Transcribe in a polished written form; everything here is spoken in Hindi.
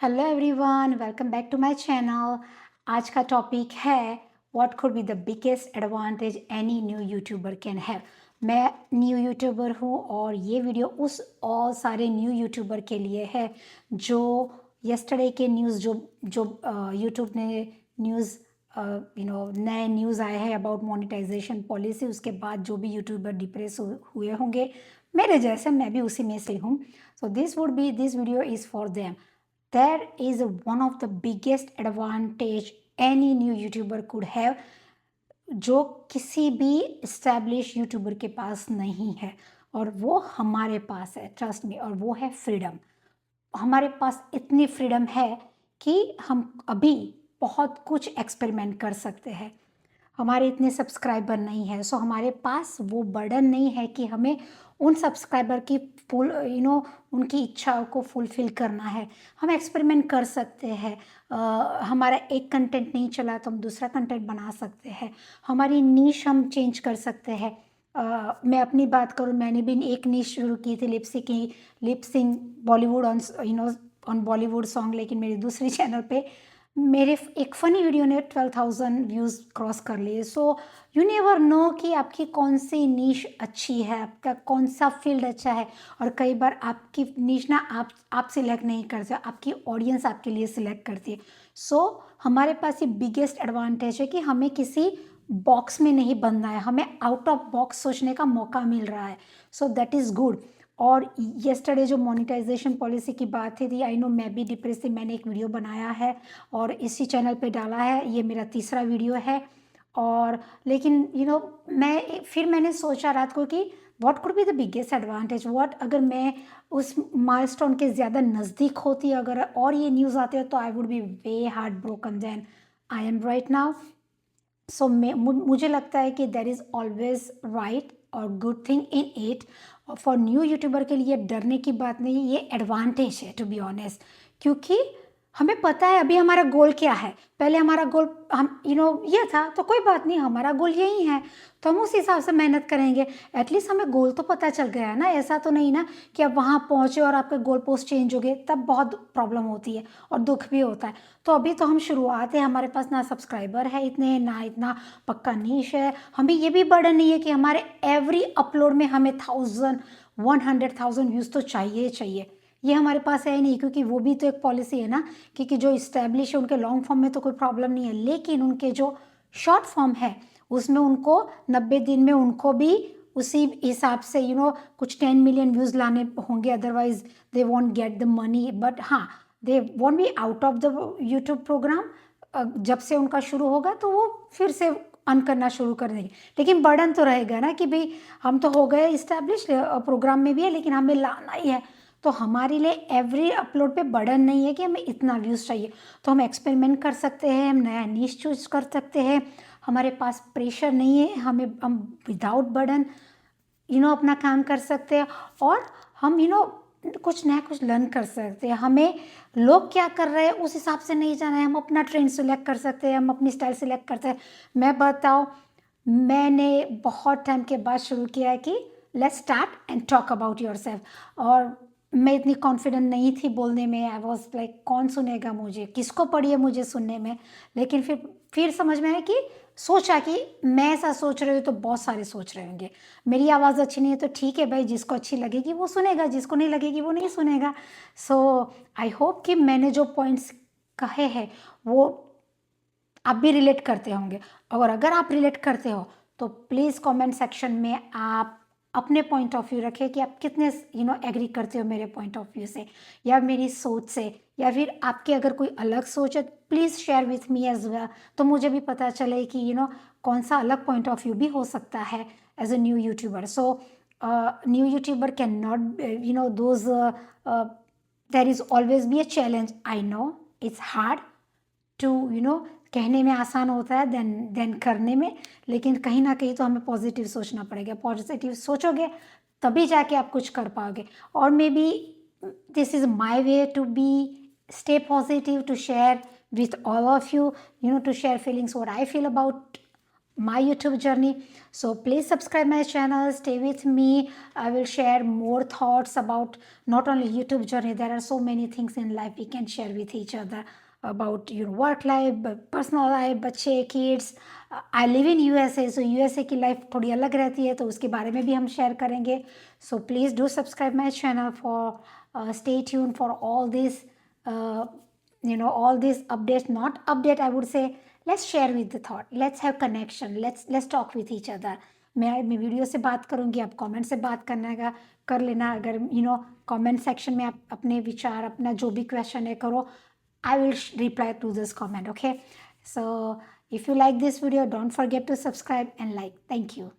Hello everyone, welcome back to my channel. आज का टॉपिक है what could be the biggest advantage any new YouTuber can have. मैं न्यू यूट्यूबर हूँ और ये वीडियो उस और सारे न्यू यूट्यूबर के लिए है जो यस्टरडे के न्यूज़ जो यूट्यूब ने न्यूज़ नए न्यूज़ आए हैं अबाउट मोनेटाइजेशन पॉलिसी। उसके बाद जो भी यूट्यूबर डिप्रेस हुए होंगे मेरे जैसे, मैं भी उसी में से हूँ। So this video is for them. There is one of the biggest advantage any new YouTuber could have जो किसी भी established YouTuber के पास नहीं है, और वो हमारे पास है, ट्रस्ट मी। और वो है फ्रीडम। हमारे पास इतनी फ्रीडम है कि हम अभी बहुत कुछ एक्सपेरिमेंट कर सकते हैं। हमारे इतने सब्सक्राइबर नहीं है, सो हमारे पास वो बर्डन नहीं है कि हमें उन सब्सक्राइबर की फुल उनकी इच्छाओं को फुलफिल करना है। हम एक्सपेरिमेंट कर सकते हैं। हमारा एक कंटेंट नहीं चला तो हम दूसरा कंटेंट बना सकते हैं। हमारी नीश हम चेंज कर सकते हैं। मैं अपनी बात करूँ, मैंने भी एक नीश शुरू की थी lipsyncing Bollywood on Bollywood song, लेकिन मेरी दूसरी चैनल पे मेरे एक फ़नी वीडियो ने 12,000 व्यूज़ क्रॉस कर लिए। सो यू नेवर नो कि आपकी कौन सी नीश अच्छी है, आपका कौन सा फील्ड अच्छा है। और कई बार आपकी नीश ना आप सिलेक्ट नहीं करते, आपकी ऑडियंस आपके लिए सिलेक्ट करती है। सो हमारे पास ये बिगेस्ट एडवांटेज है कि हमें किसी बॉक्स में नहीं बंधना है, हमें आउट ऑफ बॉक्स सोचने का मौका मिल रहा है। So that is good. और येस्टरडे जो मोनेटाइजेशन पॉलिसी की बात थी, आई नो मैं भी डिप्रेस थी, मैंने एक वीडियो बनाया है और इसी चैनल पे डाला है। ये मेरा तीसरा वीडियो है। और लेकिन मैंने सोचा रात को कि what could be the biggest advantage, what अगर मैं उस माइलस्टोन के ज़्यादा नज़दीक होती अगर और ये न्यूज़ आते हो, तो I would be way heart broken than I am right now. So मुझे लगता है कि देर इज़ ऑलवेज राइट और good thing in it. For new YouTuber के लिए डरने की बात नहीं, ये एडवांटेज है टू बी ऑनेस्ट। क्योंकि हमें पता है अभी हमारा गोल क्या है। पहले हमारा गोल हम ये था, तो कोई बात नहीं, हमारा गोल यही है तो हम उस हिसाब से मेहनत करेंगे। एटलीस्ट हमें गोल तो पता चल गया है ना। ऐसा तो नहीं ना कि आप वहाँ पहुँचे और आपके गोल पोस्ट चेंज हो गए, तब बहुत प्रॉब्लम होती है और दुख भी होता है। तो अभी तो हम शुरुआत है, हमारे पास ना सब्सक्राइबर है इतने, ना इतना पक्का नीश है। हमें ये भी बर्डन नहीं है कि हमारे एवरी अपलोड में हमें 100,000 व्यूज़ तो चाहिए चाहिए। ये हमारे पास है ही नहीं, क्योंकि वो भी तो एक पॉलिसी है ना। क्योंकि जो इस्टेब्लिश है उनके लॉन्ग फॉर्म में तो कोई प्रॉब्लम नहीं है, लेकिन उनके जो शॉर्ट फॉर्म है उसमें उनको 90 दिन में उनको भी उसी हिसाब से कुछ 10 मिलियन व्यूज़ लाने होंगे, otherwise they won't get the money. But हाँ, they won't be out of the YouTube programme. जब से उनका शुरू होगा तो वो फिर से अर्न करना शुरू कर देंगे। लेकिन बर्डन तो रहेगा ना कि भाई हम तो हो गए इस्टेब्लिश, प्रोग्राम में भी है, लेकिन हमें लाना ही है। तो हमारे लिए एवरी अपलोड पे बर्डन नहीं है कि हमें इतना व्यूज़ चाहिए। तो हम एक्सपेरिमेंट कर सकते हैं, हम नया नीश चूज कर सकते हैं। हमारे पास प्रेशर नहीं है, हम विदाउट बर्डन अपना काम कर सकते हैं। और हम कुछ नया कुछ लर्न कर सकते हैं। हमें लोग क्या कर रहे हैं उस हिसाब से नहीं जाना है, हम अपना ट्रेंड सिलेक्ट कर सकते हैं, हम अपनी स्टाइल सिलेक्ट करते हैं। मैं बताऊँ, मैंने बहुत टाइम के बाद शुरू किया है कि let's start and talk about yourself. और मैं इतनी कॉन्फिडेंट नहीं थी बोलने में। आई वॉज लाइक कौन सुनेगा मुझे, किसको पड़ी है मुझे सुनने में। लेकिन फिर समझ में आया कि सोचा कि मैं ऐसा सोच रही हूँ तो बहुत सारे सोच रहे होंगे। मेरी आवाज़ अच्छी नहीं है तो ठीक है भाई, जिसको अच्छी लगेगी वो सुनेगा, जिसको नहीं लगेगी वो नहीं सुनेगा। सो आई होप कि मैंने जो पॉइंट्स कहे हैं वो आप भी रिलेट करते होंगे। और अगर आप रिलेट करते हो तो प्लीज़ कमेंट सेक्शन में आप अपने पॉइंट ऑफ व्यू रखें कि आप कितने एग्री करते हो मेरे पॉइंट ऑफ व्यू से या मेरी सोच से, या फिर आपकी अगर कोई अलग सोच है please share with me as well, तो मुझे भी पता चले कि कौन सा अलग पॉइंट ऑफ व्यू भी हो सकता है as a new YouTuber. So new YouTuber can not those there is always be a challenge. I know it's hard to कहने में आसान होता है देन करने में। लेकिन कहीं ना कहीं तो हमें पॉजिटिव सोचना पड़ेगा। पॉजिटिव सोचोगे तभी जाके आप कुछ कर पाओगे। और maybe this is my way to be stay positive, to share with all of you, to share feelings what I feel about my YouTube journey. So please subscribe my channel, stay with me. I will share more thoughts about not only YouTube journey. There are so many things in life we can share with each other about work life, personal life, बच्चे, kids. I live in USA, so USA की लाइफ थोड़ी अलग रहती है, तो उसके बारे में भी हम शेयर करेंगे. So please do subscribe my channel for stay tuned for all this uh, all these updates, not update, I would say. Let's share with the thought, let's have connection, let's talk with each other. मैं वीडियो से बात करूंगी, आप कमेंट से बात करने का कर लेना. अगर कमेंट सेक्शन में आप अपने विचार, अपना जो भी क्वेश्चन है करो. I will reply to this comment. Okay, so if you like this video, don't forget to subscribe and like. Thank you.